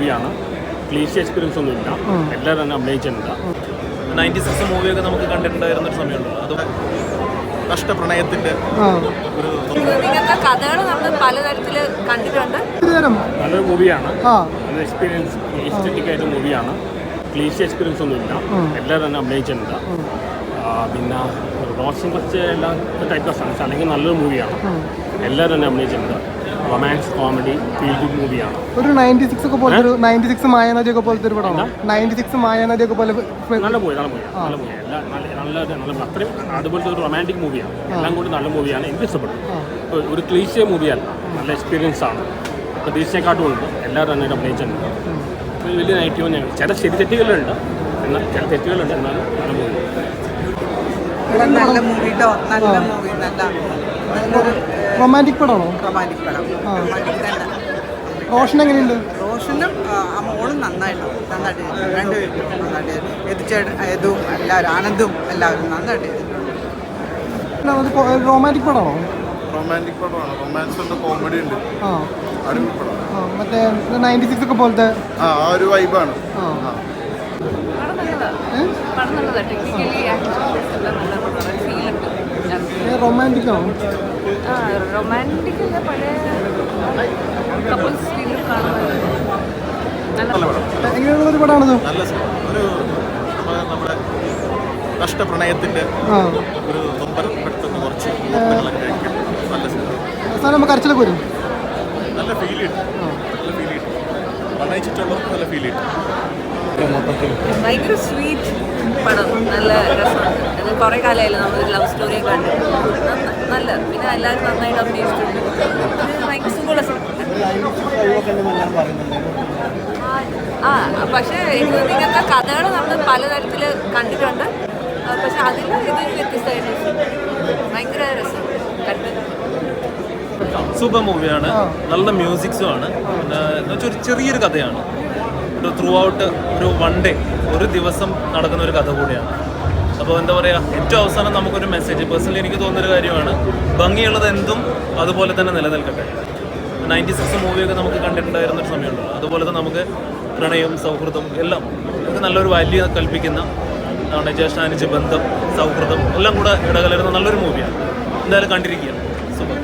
മൂവിയാണ്. Cliche experience ഒന്നുമില്ല, എല്ലാവരും തന്നെ അഭിനയിച്ചിട്ടുണ്ട്. 96 മൂവിയൊക്കെ നമുക്ക് കണ്ടിട്ടുണ്ടായിരുന്ന ഒരു സമയമുണ്ടല്ലോ, അത് കഷ്ടപ്രണയത്തിൻ്റെ ഒരു ഇങ്ങനത്തെ കഥകൾ നമ്മൾ പലതരത്തിൽ കണ്ടിട്ടുണ്ട്. നല്ലൊരു മൂവിയാണ്, നല്ല എക്സ്പീരിയൻസ് എസ്തെറ്റിക് ആയിട്ട് മൂവിയാണ്. ക്ലീഷ എക്സ്പീരിയൻസ് ഒന്നുമില്ല, എല്ലാവരും തന്നെ അഭിനയിച്ചിട്ടുണ്ട്. പിന്നെ റോഷൻ കുറച്ച് എല്ലാ ടൈപ്പ് ഓഫ് സൺസ് അല്ലെങ്കിൽ നല്ലൊരു മൂവിയാണ്, എല്ലാവരും തന്നെ അഭിനയിച്ചിട്ടുണ്ട്. റൊമാൻസ് കോമഡി ഫീൽ ഗുഡ് മൂവിയാണ്. ഒരു 96 ഒക്കെ പോലത്തെ ഒരു 96 മായാനദിയൊക്കെ പോലത്തെ ഒരു പടമാണ്. 96 മായാനദിയൊക്കെ പോലെ നല്ല മൂവി അത്രയും അതുപോലത്തെ ഒരു റൊമാൻറ്റിക് മൂവിയാണ്. എല്ലാം കൂടി നല്ല മൂവിയാണ്, എനിക്ക് ഇഷ്ടപ്പെട്ടു. ഒരു ക്ലീശ മൂവിയല്ല, നല്ല എക്സ്പീരിയൻസ് ആണ്. പ്രതീക്ഷയെക്കാട്ടും ഉണ്ട്, എല്ലാവരും തന്നെ അഭിനയിച്ചിട്ടുണ്ട്. വലിയ നെഗറ്റീവ് ചില ശരി തെറ്റുകളുണ്ട്, എന്നാൽ ചില തെറ്റുകളുണ്ട്, എന്നാലും നല്ല മൂവി. നല്ല മൂവി കേട്ടോ, നല്ല മൂവി, നല്ല റൊമാൻറ്റിക് പടമാണോ? റൊമാൻറ്റിക് പടം. റോഷൻ എങ്ങനെയുണ്ട്? റോഷനും ആ മോളും നന്നായിട്ട് രണ്ടുപേരും നന്നായിട്ട് എതും എല്ലാവരും ആനന്ദും എല്ലാവരും നന്നായിട്ട് ചെയ്തിട്ടുണ്ട്. റൊമാൻറ്റിക് പടമാണോ? റൊമാൻറ്റിക് പടമാണ്, റൊമാൻസ് ഉണ്ട്, കോമഡി ഉണ്ട്, അടിപൊളി പടം. മറ്റേ 96 ഒക്കെ പോലത്തെ ആ ഒരു വൈബാണ്. റൊമാൻറ്റിക് ആണോ? റൊമാൻറ്റിക് പഴയ കപ്പിൾസ് ഫീലും കാണുന്നത് എങ്ങനെയുള്ളൊരു പടമാണത്? നല്ല ഒരു നമ്മുടെ കഷ്ടപ്രണയത്തിൻ്റെ ഒരു പെട്ടെന്ന് കുറച്ച് നല്ല അവസാനം നമുക്ക് കരച്ചിലൊക്കെ വരും. നല്ല ഫീൽ കിട്ടും, നല്ല ഫീൽ കിട്ടും, പ്രണയിച്ചിട്ടുള്ളവർക്ക് നല്ല ഫീൽ കിട്ടും. ഭയങ്കര സ്വീറ്റ് പടം, നല്ല രസമാണ്. അത് കുറേ കാലമായില്ല നമ്മൾ ലവ് സ്റ്റോറിയൊക്കെ കണ്ടിട്ട്. നല്ല, പിന്നെ എല്ലാവരും നന്നായിട്ട് അഭിനയിച്ചിട്ടുണ്ട്. ഭയങ്കര സുഖമുള്ള പക്ഷേ എനിക്ക് ഇങ്ങനത്തെ കഥകൾ നമ്മൾ പലതരത്തിൽ കണ്ടിട്ടുണ്ട്. പക്ഷെ അതിൽ ഇതൊരു വ്യത്യസ്തമായിട്ട് ഭയങ്കര രസം കണ്ടത്. സൂപ്പർ മൂവിയാണ്, നല്ല മ്യൂസിക്സും ആണ്. പിന്നെ എന്ന് വെച്ചാൽ ഒരു ചെറിയൊരു കഥയാണ്, ഒരു ത്രൂ ഔട്ട് ഒരു വൺ ഡേ ഒരു ദിവസം നടക്കുന്ന ഒരു കഥ കൂടിയാണ്. അപ്പോൾ എന്താ പറയുക, ഏറ്റവും അവസാനം നമുക്കൊരു മെസ്സേജ് പേഴ്സണലി എനിക്ക് തോന്നുന്നൊരു കാര്യമാണ്, ഭംഗിയുള്ളത് എന്തും അതുപോലെ തന്നെ നിലനിൽക്കട്ടെ. 96 മൂവിയൊക്കെ നമുക്ക് കണ്ടിട്ടുണ്ടായിരുന്ന ഒരു സമയമുണ്ടല്ലോ, അതുപോലെ തന്നെ നമുക്ക് പ്രണയം സൗഹൃദം എല്ലാം നമുക്ക് നല്ലൊരു വാല്യൂ കൽപ്പിക്കുന്ന നമ്മുടെ ജ്യേഷ്ഠാനുജ ബന്ധം സൗഹൃദം എല്ലാം കൂടെ ഇടകലരുന്ന നല്ലൊരു മൂവിയാണ്. എന്തായാലും കണ്ടിരിക്കുകയാണ്. സൂപ്പർ.